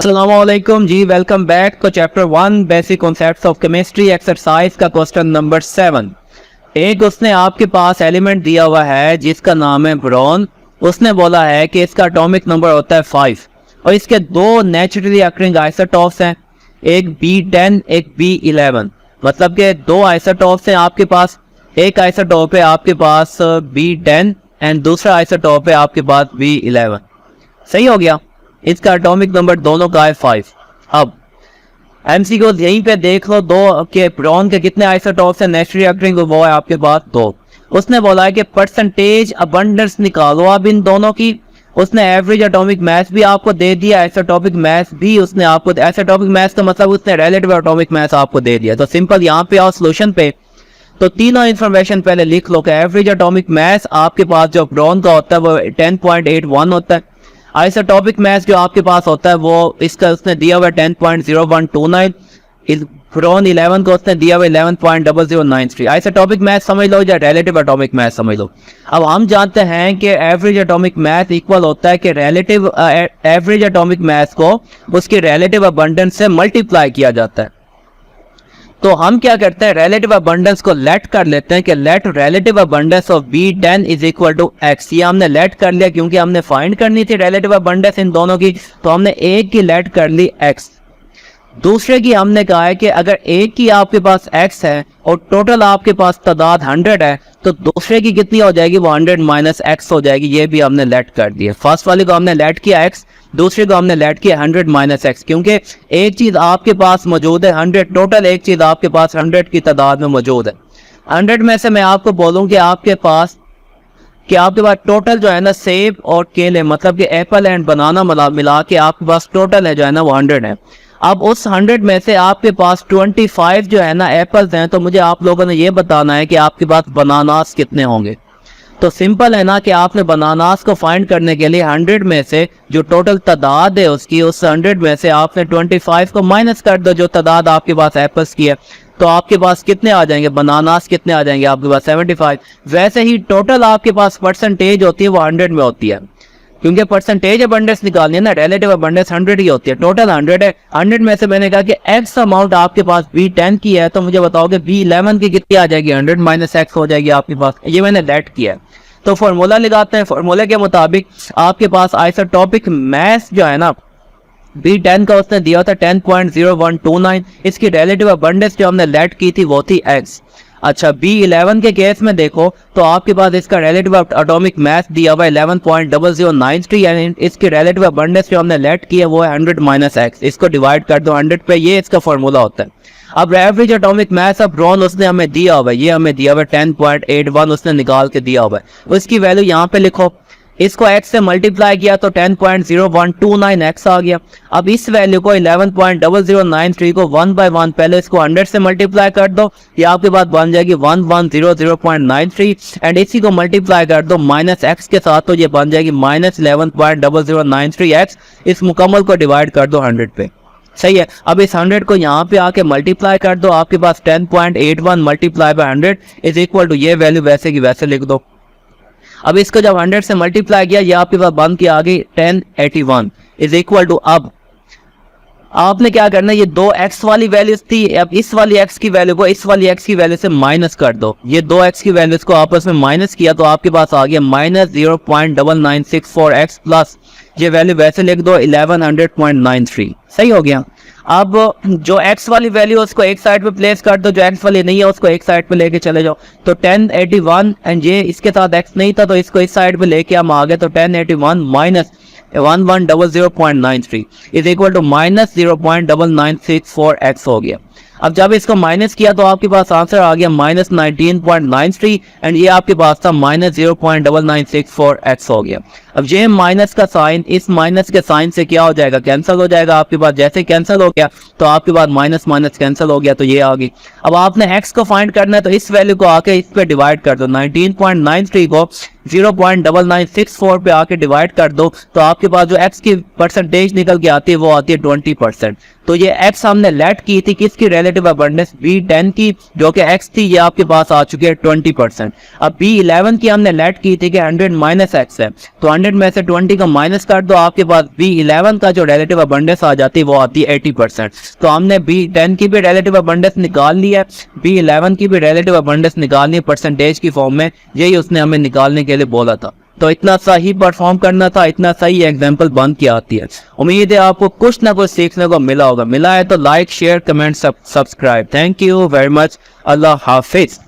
अस्सलामुअलैकुम जी, welcome back तो chapter 1 basic concepts of chemistry exercise का क्वेश्चन नंबर 7। एक उसने आपके पास एलिमेंट दिया हुआ है जिसका नाम है बोरॉन। उसने बोला है कि इसका एटॉमिक नंबर होता है 5 और इसके दो नेचुरली अकरिंग आइसोटॉप्स हैं, एक B10 एक B11। मतलब कि दो आइसोटॉप्स हैं आपके पास। एक आइसोटॉप है आपके पास B10 एंड दूसरा आइसोटॉप है आपके पास B11। सही हो गया। इसका एटॉमिक नंबर दोनों का है 5। अब एमसीक्यू यहीं पे देख लो, दो के बोरॉन के कितने आइसोटॉप्स हैं नेचुरली अकरिंग, वो है आपके पास 2। उसने बोला है कि परसेंटेज अबंडेंस निकालो आप इन दोनों की। उसने एवरेज एटॉमिक मास भी आपको दे दिया, आइसोटॉपिक मास भी उसने आपको, आइसोटॉपिक मास का मतलब उसने रिलेटिव एटॉमिक मास आपको दे दिया। तो सिंपल यहाँ पे आओ सोल्यूशन पे, तो तीनों इन्फॉर्मेशन पहले लिख लो कि एवरेज एटॉमिक मास आपके पास जो बोरॉन का होता है वो 10.81 होता है। आइसोटॉपिक मास जो आपके पास होता है वो इसका उसने दिया हुआ 10.0129। इस बोरॉन 11 को उसने दिया हुआ 11.0093। आइसोटॉपिक मास समझ लो या रिलेटिव एटॉमिक मास समझ लो। अब हम जानते हैं कि एवरेज एटॉमिक मास इक्वल होता है कि रिलेटिव एवरेज एटॉमिक मास को उसके रिलेटिव अबंडेंस से मल्टीप्लाई किया जाता है। तो हम क्या करते हैं, रिलेटिव अबंडेंस को लेट कर लेते हैं कि let relative abundance of B10 is equal to x। ये हमने लेट कर लिया क्योंकि हमने फाइंड करनी थी रिलेटिव अबंडेंस इन दोनों की, तो हमने एक की लेट कर ली x। दूसरे की हमने कहा है कि अगर एक की आपके पास x है और टोटल आपके पास तादाद 100 है तो दूसरे की कितनी हो जाएगी, वो 100 माइनस x हो जाएगी। ये भी हमने लेट कर दिया। फर्स्ट वाले को हमने लेट किया x, दूसरे को हमने लेट किया 100 माइनस x, क्योंकि एक चीज आपके पास मौजूद है 100, टोटल एक चीज आपके पास 100 की तादाद में मौजूद है। 100 में से मैं आपको बोलूं कि आपके पास टोटल जो है ना सेब और केले, मतलब कि एप्पल एंड बनाना मिला के आपके पास टोटल है जो है ना वो 100 है। अब उस 100 में से आपके पास 25 जो है ना एप्पल्स हैं, तो मुझे आप लोगों ने ये बताना है कि आपके पास बनानास कितने होंगे। तो सिंपल है ना कि आपने बनानास को फाइंड करने के लिए 100 में से जो टोटल तादाद है उसकी, उस 100 में से आपने 25 को माइनस कर दो जो तादाद आपके पास एप्पल्स की है, तो आपके पास कितने आ जाएंगे, बनानास कितने आ जाएंगे आपके पास 75। वैसे ही टोटल आपके पास परसेंटेज होती है वो 100 में होती है, क्योंकि परसेंटेज अबंडेंस निकालनी है ना, रिलेटिव अबंडेंस 100 ही होती है। टोटल 100 है, 100 में से मैंने कहा कि x अमाउंट आपके पास B10 की है, तो मुझे बताओगे B11 की कितनी आ जाएगी, 100 माइनस x हो जाएगी आपके पास। ये मैंने लेट किया है। तो फॉर्मूला लगाते हैं। फॉर्मूले के मुताबिक आपके पास आइसोटॉपिक मास जो है ना B10 का उसने दिया था 10.0129। इसकी रिलेटिव अबंडेंस जो हमने लेट की थी वो थी x। अच्छा, B11 के केस में देखो तो आपके पास इसका रिलेटिव एटॉमिक मास दिया हुआ है 11.0093, यानी इसकी रिलेटिव अबंडेंस जो हमने लेट की है वो है 100 माइनस x। इसको डिवाइड कर दो 100 पे, ये इसका फॉर्मूला होता है। अब average atomic mass of boron उसने हमें दिया हुआ है, ये हमें दिया हुआ है 10.81 उसने निकाल के दिया हुआ है। उसकी वैल्यू यहाँ पे लिखो, इसको x से मल्टीप्लाई किया तो 10.0129 x आ गया। अब इस वैल्यू को 11.0093 को 1 बाय 1 पहले इसको 100 से मल्टीप्लाई कर दो, ये आपके पास बन जाएगी 1100.93 एंड इसी को मल्टीप्लाई कर दो माइनस x के साथ, तो ये बन जाएगी माइनस 11.0093 x। इस मुकम्मल को डिवाइड कर दो 100 पे। सही है। अब इस 100 को यहाँ पे आके मल्टीप्लाई कर दो, आपके पास 10.81 multiply by 100 is equal to ये वैल्यू वैसे की वैसे लिख दो। अब इसको जब 100 से मल्टीप्लाई किया, ये आपके पास बन के आ गई 1081 इज इक्वल टू, अब आपने क्या करना है, ये दो x वाली वैल्यूज थी, अब इस वाली x की वैल्यू को इस वाली x की वैल्यू से माइनस कर दो। ये दो x की वैल्यूज को आपस में माइनस किया तो आपके पास आ गया माइनस 0.9964x प्लस ये वैल्यू वैसे लिख दो 1100.93। सही हो गया। अब जो x वाली वैल्यू उसको एक साइड पे प्लेस कर दो, जो x वाली नहीं है उसको एक साइड पे लेके चले जाओ। तो 1081 एंड ये इसके साथ x नहीं था तो इसको इस साइड पे लेके हम आ गए, तो 1081 minus 1100.93 is equal to minus 0.9964x हो गया। अब जब इसको माइनस किया तो आपके पास आंसर आ गया माइनस 19.93 एंड ये आपके पास था माइनस 0.9964x हो गया। अब ये माइनस का साइन इस माइनस के साइन से क्या हो जाएगा, कैंसिल हो जाएगा आपके पास। जैसे कैंसिल हो गया तो आपके पास माइनस माइनस कैंसिल हो गया, तो ये आ गई। अब आपने x को फाइंड करना है तो इस वैल्यू को आके इस पे डिवाइड कर दो, 19.93 को 0.9964 पे आके डिवाइड कर दो, तो आपके पास जो x की परसेंटेज निकल के आती है वो आती है 20%। तो ये x हमने लेट की थी किसकी रिलेटिव अबंडेंस B10 की, जो कि x थी, ये आपके पास आ चुकी है 20%। अब B11 की हमने लेट की थी कि 100 माइनस x है, तो 100 में से 20 का माइनस कर दो, आपके पास B11 का जो रिलेटिव अबंडेंस आ जाती है वो आती है 80%। तो हमने B10 की भी रिलेटिव अबंडेंस निकाल ली है, B11 की भी रिलेटिव अबंडेंस निकालनी है परसेंटेज की फॉर्म में, यही उसने हमें निकालने के लिए बोला था। तो इतना सही परफॉर्म करना था, इतना सही एग्जाम्पल बन के आती है। उम्मीद है आपको कुछ ना कुछ सीखने को मिला होगा, मिला है तो like share comment subscribe. Thank you very much. Allah Hafiz.